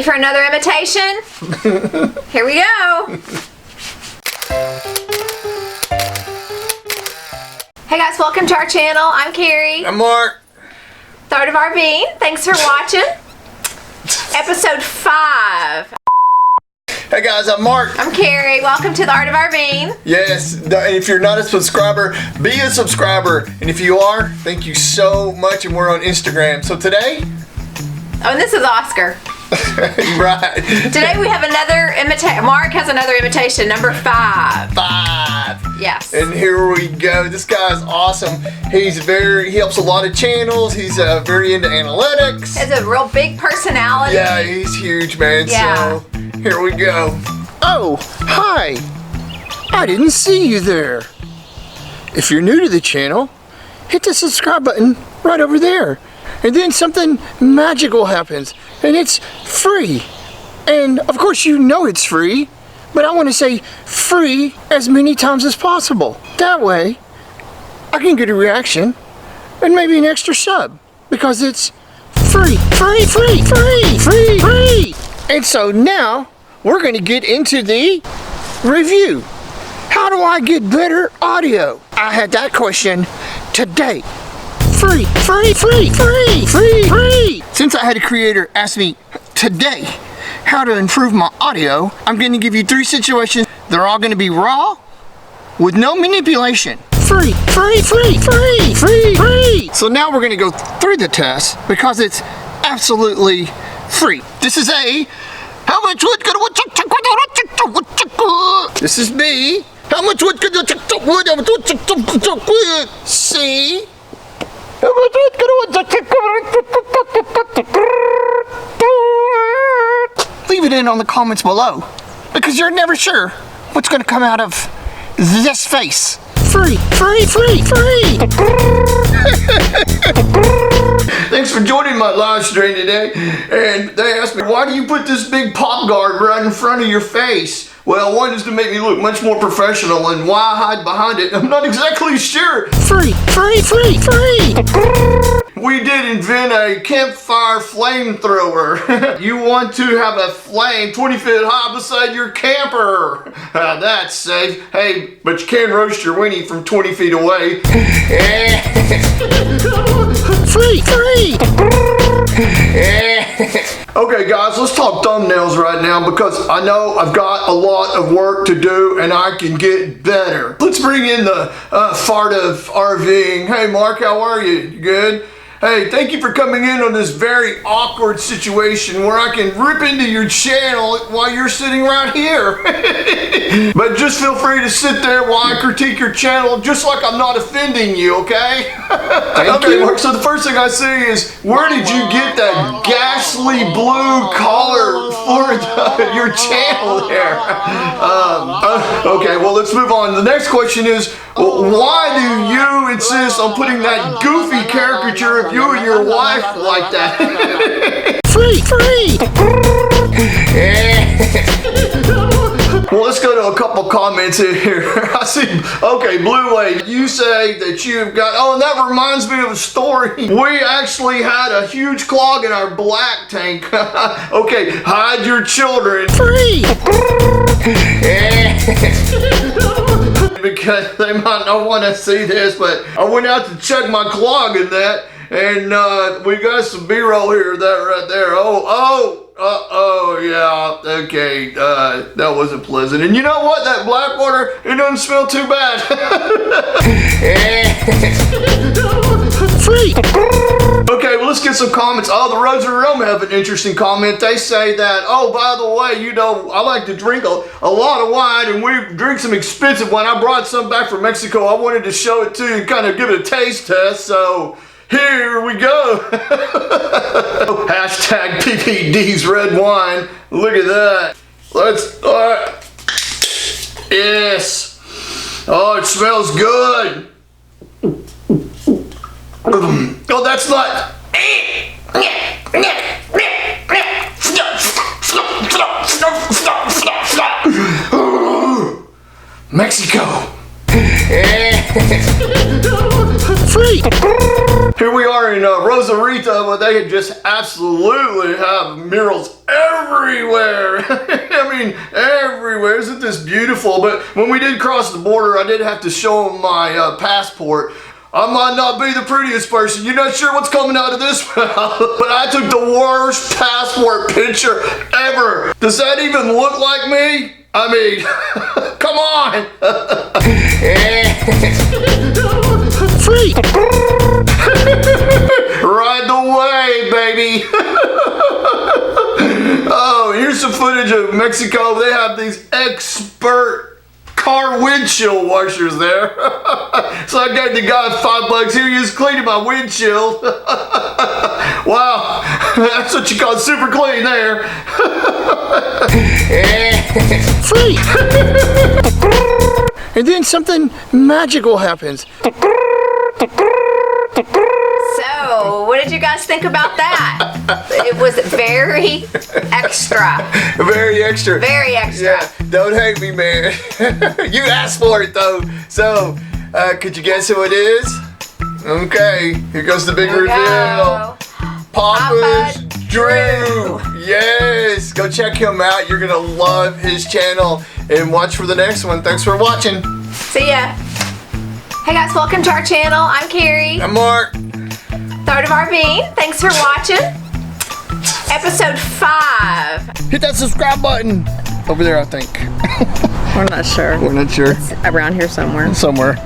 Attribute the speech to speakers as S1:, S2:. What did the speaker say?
S1: Ready for another imitation? Here we go. Hey guys, welcome to our channel. I'm Carrie.
S2: I'm Mark.
S1: The Art of RVing. Thanks for watching. Episode 5.
S2: Hey guys, I'm Mark.
S1: I'm Carrie. Welcome to the Art of RVing.
S2: Yes, and if you're not a subscriber, be a subscriber. And if you are, thank you so much. And we're on Instagram. So today...
S1: Oh, and this is Oscar.
S2: Right.
S1: Today we have another imitation. Mark has another imitation, number 5.
S2: 5.
S1: Yes.
S2: And here we go. This guy's awesome. He helps a lot of channels. He's very into analytics.
S1: Has a real big personality.
S2: Yeah, he's huge, man.
S1: Yeah.
S2: So here we go.
S3: Oh, hi. I didn't see you there. If you're new to the channel, hit the subscribe button right over there. And then something magical happens, and it's free. And of course you know it's free, but I want to say free as many times as possible. That way, I can get a reaction and maybe an extra sub, because it's free, free, free, free, free, free. And so now, we're going to get into the review. How do I get better audio? I had that question today. Free, free, free, free, free, free. Since I had a creator ask me today how to improve my audio, I'm going to give you 3 situations. They're all going to be raw, with no manipulation. Free, free, free, free, free, free. So now we're going to go through the test because it's absolutely free. This is A. How much wood could This is B. How much wood could C. Leave it in on the comments below, because you're never sure what's going to come out of this face. Free, free, free, free.
S2: Thanks for joining my live stream today. And they asked me, why do you put this big pop guard right in front of your face? Well, one is to make me look much more professional, and why hide behind it? I'm not exactly sure.
S3: Free, free, free, free.
S2: We did invent a campfire flamethrower. You want to have a flame 20 feet high beside your camper. That's safe. Hey, but you can roast your weenie from 20 feet away.
S3: Free, free.
S2: Okay guys, let's talk thumbnails right now, because I know I've got a lot of work to do and I can get better. Let's bring in the fart of RVing. Hey Mark, how are you? You good? Hey, thank you for coming in on this very awkward situation where I can rip into your channel while you're sitting right here. But just feel free to sit there while I critique your channel, just like I'm not offending you, okay? Okay, Mark, so the first thing I see is, where did you get that ghastly blue collar for your channel there? Okay, well, let's move on. The next question is, well, why do you insist on putting that goofy caricature of you and your wife like that?
S3: Free, free.
S2: Well, let's go to a couple comments here. I see, okay, Blue Wave, you say that you've got, oh, and that reminds me of a story. We actually had a huge clog in our black tank. Okay, hide your children.
S3: Free.
S2: Because they might not want to see this, but I went out to check my clog in that, and we got some B-roll here, that right there. Oh, yeah, okay, that wasn't pleasant. And you know what, that black water, it doesn't smell too bad.
S3: Free.
S2: Okay, well, let's get some comments. Oh, the Rosary Realm have an interesting comment. They say that, oh, by the way, you know, I like to drink a lot of wine, and we drink some expensive wine. I brought some back from Mexico. I wanted to show it to you and kind of give it a taste test, so here we go. Hashtag PPD's red wine. Look at that. Let's, yes. Oh, it smells good. Oh, that's not. Mexico.
S3: Free.
S2: Here we are in Rosarito, but they just absolutely have murals everywhere. I mean, everywhere. Isn't this beautiful? But when we did cross the border, I did have to show them my passport. I might not be the prettiest person. You're not sure what's coming out of this mouth, but I took the worst passport picture ever. Does that even look like me? I mean, come on.
S3: Free!
S2: Ride the way, baby. Oh, here's some footage of Mexico. They have these expert car windshield washers there. So I gave the guy $5. Here he is cleaning my windshield. Wow, that's what you call super clean there.
S3: Free! And then something magical happens.
S1: So, what did you guys think about that? It was very extra.
S2: Very extra.
S1: Very extra.
S2: Yeah, don't hate me, man. You asked for it, though. So, could you guess who it is? Okay, here goes the big
S1: Here we
S2: reveal.
S1: go.
S2: PaPa's
S1: PaPa
S2: Drew. Yes, go check him out. You're gonna love his channel and watch for the next one. Thanks for watching.
S1: See ya. Hey guys, welcome to our channel. I'm Carrie.
S2: I'm Mark.
S1: Third of RVing. Thanks for watching. Episode 5.
S3: Hit that subscribe button over there, I think.
S4: We're not sure.
S3: We're not sure.
S4: Around here somewhere.
S3: Somewhere.